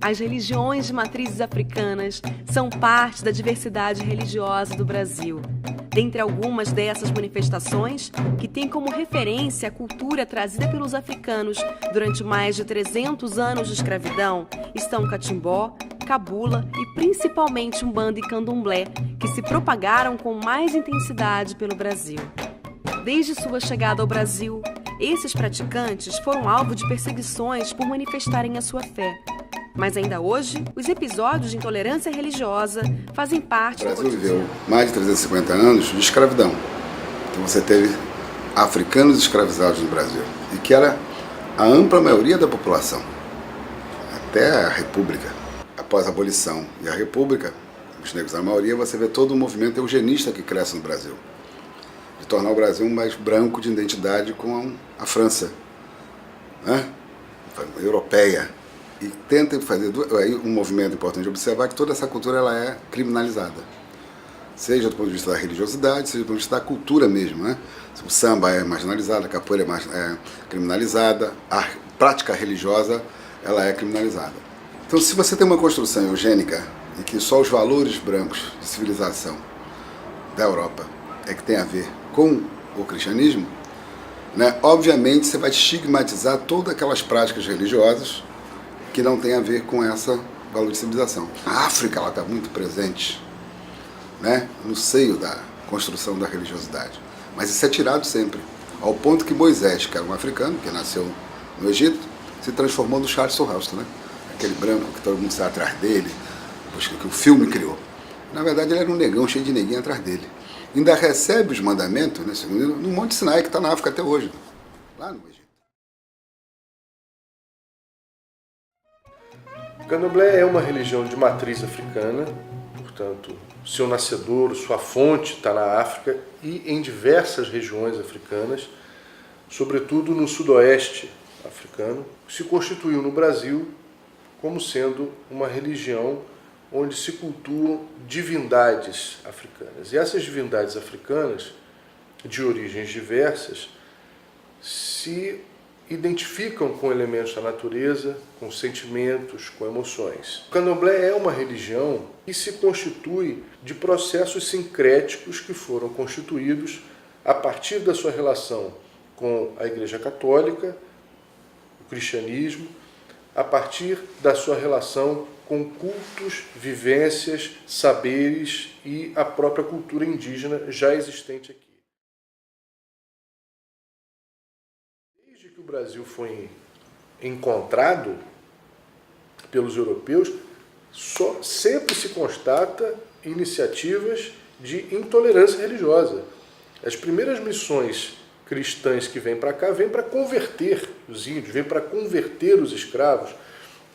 As religiões de matrizes africanas são parte da diversidade religiosa do Brasil. Dentre algumas dessas manifestações, que têm como referência a cultura trazida pelos africanos durante mais de 300 anos de escravidão, estão Catimbó, Cabula e principalmente Umbanda e Candomblé, que se propagaram com mais intensidade pelo Brasil. Desde sua chegada ao Brasil, esses praticantes foram alvo de perseguições por manifestarem a sua fé. Mas ainda hoje, os episódios de intolerância religiosa fazem parte do cotidiano. O Brasil viveu mais de 350 anos de escravidão. Então você teve africanos escravizados no Brasil, e que era a ampla maioria da população, até a República. Após a abolição e a República, os negros a maioria, você vê todo o movimento eugenista que cresce no Brasil, de tornar o Brasil mais branco de identidade com a França, né? Europeia. E tenta fazer aí um movimento importante de observar que toda essa cultura ela é criminalizada, seja do ponto de vista da religiosidade, seja do ponto de vista da cultura mesmo, né? O samba é marginalizado, a capoeira é criminalizada, a prática religiosa ela é criminalizada. Então, se você tem uma construção eugênica e que só os valores brancos de civilização da Europa é que tem a ver com o cristianismo, né? Obviamente você vai estigmatizar todas aquelas práticas religiosas que não tem a ver com essa valor de civilização. A África está muito presente, né, no seio da construção da religiosidade. Mas isso é tirado sempre, ao ponto que Moisés, que era um africano, que nasceu no Egito, se transformou no Charles Sourastre, né? Aquele branco que todo mundo está atrás dele, que o filme criou. Na verdade, ele era um negão cheio de neguinho atrás dele. Ainda recebe os mandamentos, né, no Monte Sinai, que está na África até hoje, lá no Egito. O Candomblé é uma religião de matriz africana, portanto, seu nascedouro, sua fonte está na África e em diversas regiões africanas, sobretudo no sudoeste africano, se constituiu no Brasil como sendo uma religião onde se cultuam divindades africanas. E essas divindades africanas, de origens diversas, se identificam com elementos da natureza, com sentimentos, com emoções. O Candomblé é uma religião que se constitui de processos sincréticos que foram constituídos a partir da sua relação com a Igreja Católica, o cristianismo, a partir da sua relação com cultos, vivências, saberes e a própria cultura indígena já existente aqui. Desde que o Brasil foi encontrado pelos europeus, sempre se constata iniciativas de intolerância religiosa. As primeiras missões cristãs que vêm para cá vêm para converter os índios, vêm para converter os escravos.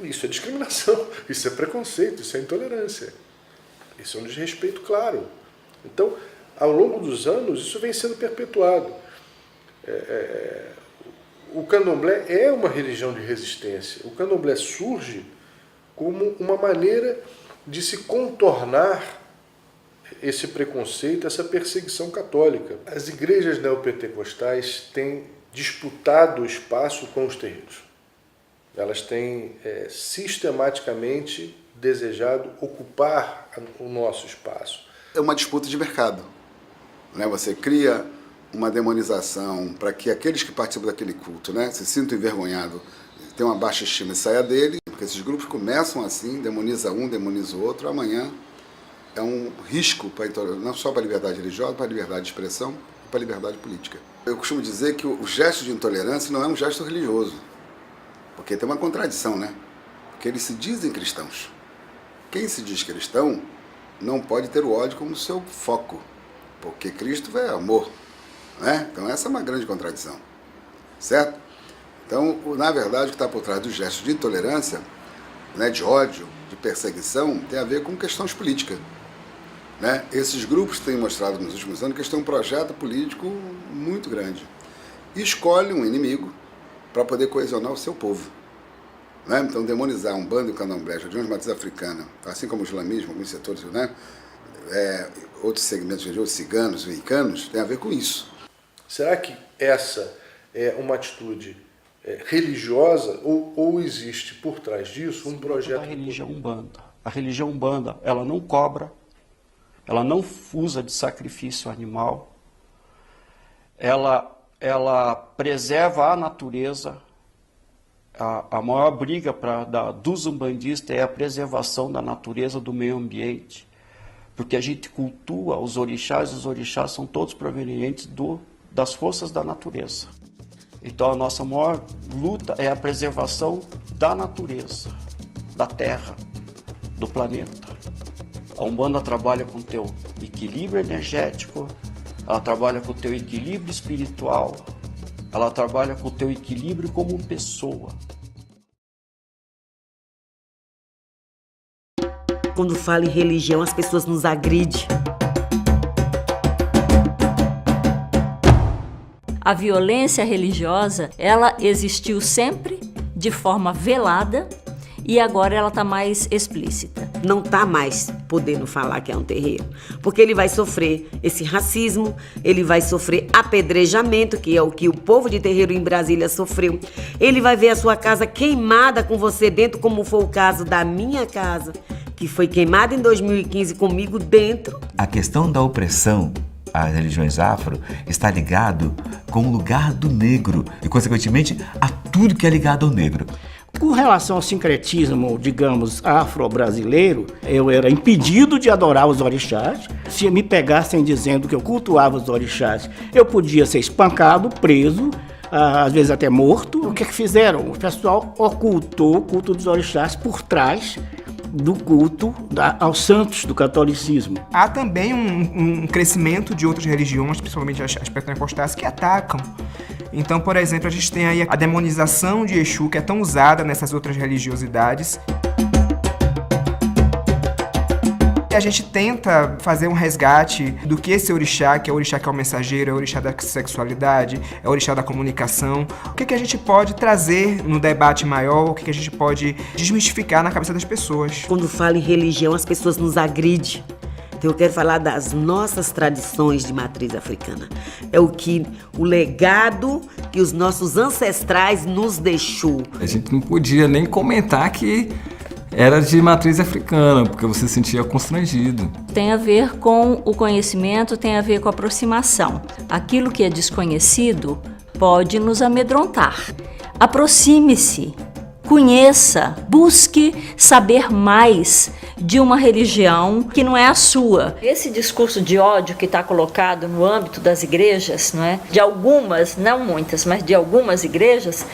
Isso é discriminação, isso é preconceito, isso é intolerância. Isso é um desrespeito claro. Então, ao longo dos anos, isso vem sendo perpetuado. O Candomblé é uma religião de resistência. O Candomblé surge como uma maneira de se contornar esse preconceito, essa perseguição católica. As igrejas neopentecostais têm disputado o espaço com os terreiros. Elas têm sistematicamente desejado ocupar o nosso espaço. É uma disputa de mercado, né? Você cria uma demonização para que aqueles que participam daquele culto, né, se sintam envergonhados, tenham uma baixa estima e saia dele, porque esses grupos começam assim, demoniza um, demoniza o outro, amanhã é um risco não só para a liberdade religiosa, para a liberdade de expressão e para a liberdade política. Eu costumo dizer que o gesto de intolerância não é um gesto religioso, porque tem uma contradição, né? Porque eles se dizem cristãos. Quem se diz cristão não pode ter o ódio como seu foco, porque Cristo é amor, né? Então essa é uma grande contradição, certo? Então, na verdade, o que está por trás do gesto de intolerância, né, de ódio, de perseguição, tem a ver com questões políticas. Né? Esses grupos têm mostrado nos últimos anos que eles têm um projeto político muito grande. E escolhem um inimigo para poder coesionar o seu povo. Né? Então, demonizar um bando de candomblé, de uma matriz africana, assim como o islamismo, alguns setores, né? Outros segmentos religiosos, ciganos, wiccanos, tem a ver com isso. Será que essa é uma atitude religiosa ou existe por trás disso um projeto... Da religião Umbanda. A religião Umbanda, ela não cobra, ela não usa de sacrifício animal, ela preserva a natureza. A maior briga dos umbandistas é a preservação da natureza, do meio ambiente, porque a gente cultua os orixás, e os orixás são todos provenientes das forças da natureza. Então a nossa maior luta é a preservação da natureza, da terra, do planeta. A Umbanda trabalha com o teu equilíbrio energético, ela trabalha com o teu equilíbrio espiritual, ela trabalha com o teu equilíbrio como pessoa. Quando fala em religião, as pessoas nos agridem. A violência religiosa, ela existiu sempre de forma velada e agora ela está mais explícita. Não está mais podendo falar que é um terreiro, porque ele vai sofrer esse racismo, ele vai sofrer apedrejamento, que é o que o povo de terreiro em Brasília sofreu. Ele vai ver a sua casa queimada com você dentro, como foi o caso da minha casa, que foi queimada em 2015 comigo dentro. A questão da opressão às religiões afro está ligado com o lugar do negro e, consequentemente, a tudo que é ligado ao negro. Com relação ao sincretismo, digamos, afro-brasileiro, eu era impedido de adorar os orixás. Se me pegassem dizendo que eu cultuava os orixás, eu podia ser espancado, preso, às vezes até morto. O que fizeram? O pessoal ocultou o culto dos orixás por trás do culto aos santos do catolicismo. Há também um crescimento de outras religiões, principalmente as pentecostais, que atacam. Então, por exemplo, a gente tem aí a demonização de Exu, que é tão usada nessas outras religiosidades. A gente tenta fazer um resgate do que esse orixá, que é o mensageiro, é o orixá da sexualidade, é o orixá da comunicação. O que a gente pode trazer no debate maior, o que a gente pode desmistificar na cabeça das pessoas. Quando fala em religião, as pessoas nos agridem. Então eu quero falar das nossas tradições de matriz africana. É o legado que os nossos ancestrais nos deixou. A gente não podia nem comentar que era de matriz africana, porque você se sentia constrangido. Tem a ver com o conhecimento, tem a ver com a aproximação. Aquilo que é desconhecido pode nos amedrontar. Aproxime-se, conheça, busque saber mais de uma religião que não é a sua. Esse discurso de ódio que está colocado no âmbito das igrejas, não é? De algumas, não muitas, mas de algumas igrejas,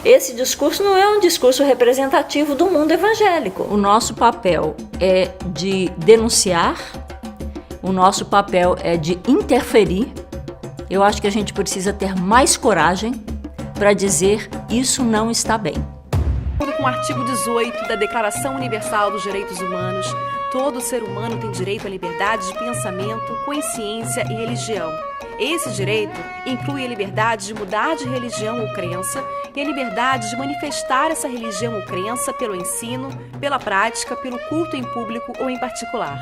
esse discurso não é um discurso representativo do mundo evangélico. O nosso papel é de denunciar, o nosso papel é de interferir. Eu acho que a gente precisa ter mais coragem para dizer isso não está bem. Com o artigo 18 da Declaração Universal dos Direitos Humanos, todo ser humano tem direito à liberdade de pensamento, consciência e religião. Esse direito inclui a liberdade de mudar de religião ou crença e a liberdade de manifestar essa religião ou crença pelo ensino, pela prática, pelo culto em público ou em particular.